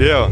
Jo.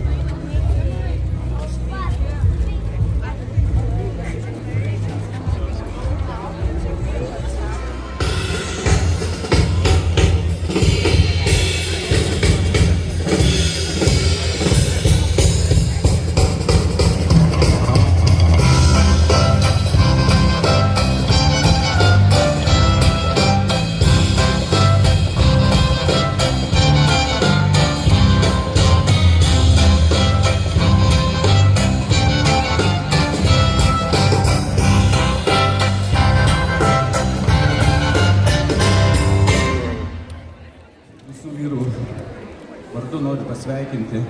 Visų vyrų vardu noriu pasveikinti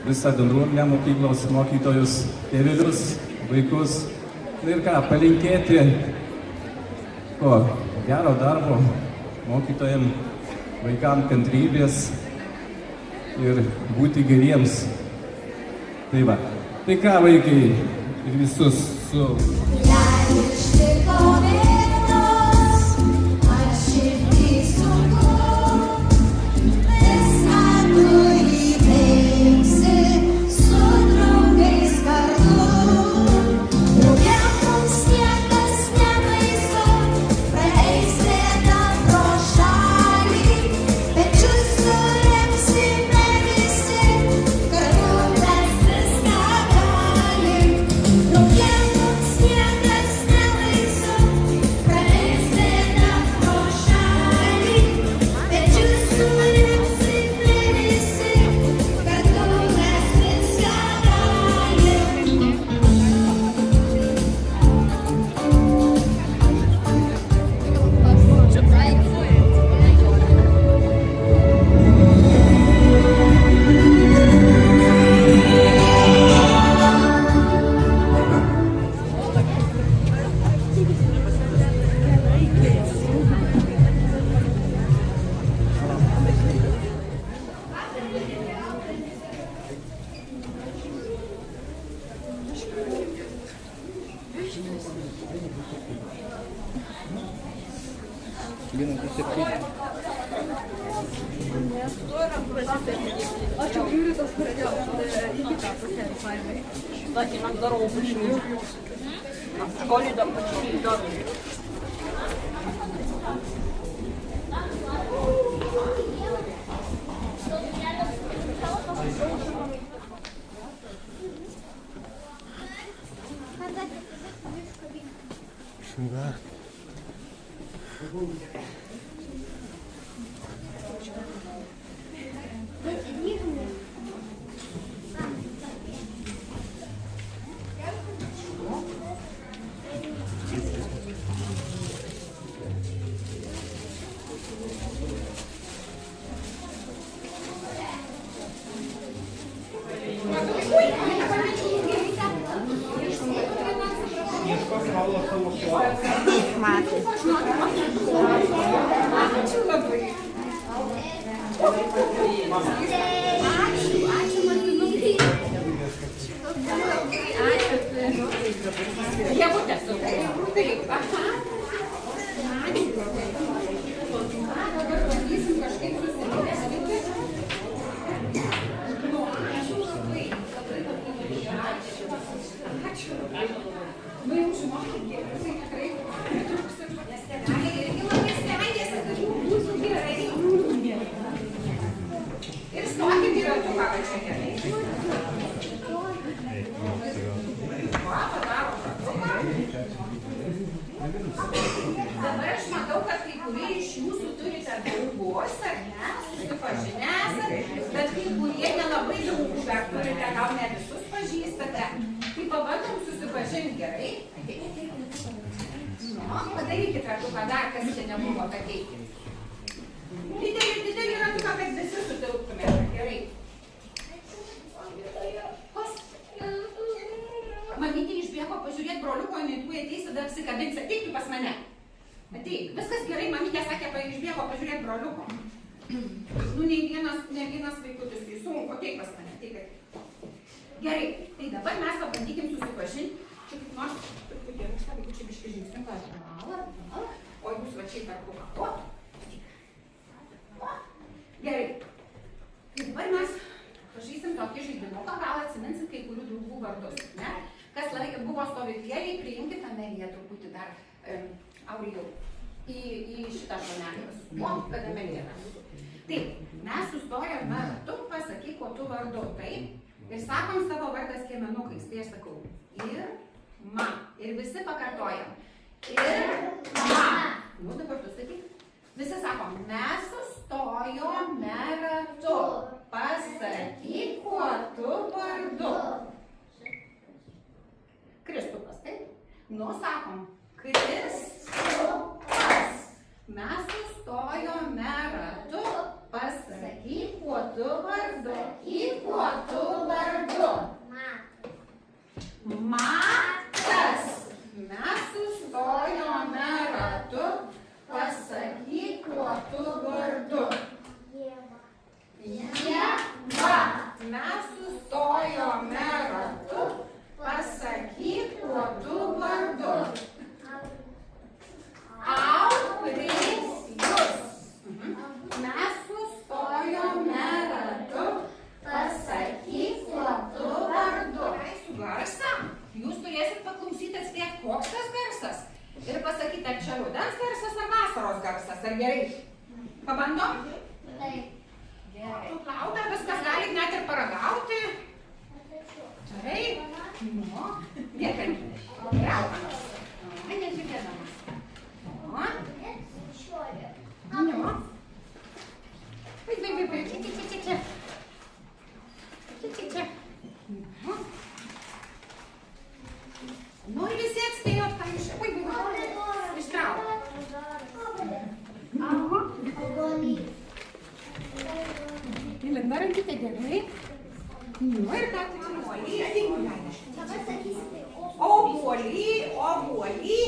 visą bendruomenę, mokyklos mokytojus, tėvelius, vaikus. Ir ką, palinkėti gero darbo mokytojams, vaikams kantrybės ir būti geriems. Tai va. Tai ką, vaikai, ir visus su... Aš jau žiūriu tos pradėjo į kitą pusę fainai. Кстати, нам здорово пришли. В школе да почти дороги. Да. Dabar aš matau, kad kai kurie iš jūsų turite draugos, ar ne, susipažinęs, bet kai kurie nelabai draugų dar turite, gal ne visus pažįstate. Tai pabandom susipažinti gerai. Padarykit ratuką dar, kas čia nebuvo pateikti. Didelį ratuką, kad visi sutilptumėte. Gerai. Mamytė išbėgo pažiūrėti broliuko, jinai tu ateis, tada apsikabins. Ateik tu pas mane. Ateik. Viskas gerai, mamytė sakė, išbėgo pažiūrėti broliuko. Nu, ne vienas vaikutis, tai sunku. Ateik pas mane, ateik. Gerai, tai dabar mes pabandykim susipažinti. Čia kaip nors, truputį rūksta, vaikų čia biškai žingsniuką. O jūs va čia į tarpuką. Gerai. Tai dabar mes pažįsim vardus. Ne? Kas buvo stovyklėliai, priimkite Ameliją truputį dar, Aurijau, į šitą žmonelį. O, kad Amelija. Taip, mes sustojame ratu, pasakyk, ko tu vardu. Taip, ir sakom savo vardą skiemenukais. Tai aš sakau, ir ma. Ir visi pakartojam. Ir ma. Nu, dabar tu sakyk. Visi sakom, mes sustojome ratu. Pasakyk, kuo tu vardu. Kristupas, taip? Nu, sakom, Kristupas. Mes sustojome ratu. Pasakyk, kuo tu vardu. Pasakyk, kuo tu vardu. Matas. Mes sustojome ratu. Pasakyk, kuo tu vardu. Ieva. Mes sustojome ratu. Pasakyk, kuo tu vardu. Aurėjus. Mes sustojome ratu. Pasakyk, kuo tu vardu. Leisiu garsą. Jūs turėsit paklausyti atspėti, koks tas garsas. Ir pasakyti, ar čia rudens garsas ar vasaros garsas. Ar gerai? Pabandom? Taip. Gerai. Tu plauda, viskas galit net ir paragauti. Gerai. Nu, dėkui. Raukamas. Nežiūrėdamas. O? Nu. Vai. Čia. Nu. Nu ir visi atspėjot, ką iš... Ištrauk. Įlinda rankytė gerai. Nu ir ką tu obuolį,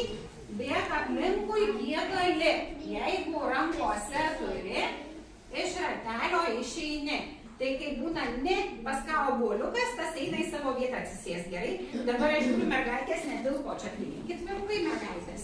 bėk aplinkui kiek gali. Jeigu rankose turi, iš ratelio išeini. Tai kai būna ne pas ką obuoliukas, tas eina į savo vietą atsisės, gerai? Dabar aš žiūriu mergaitės, netilpo čia, priimkit vyrukai mergaitės.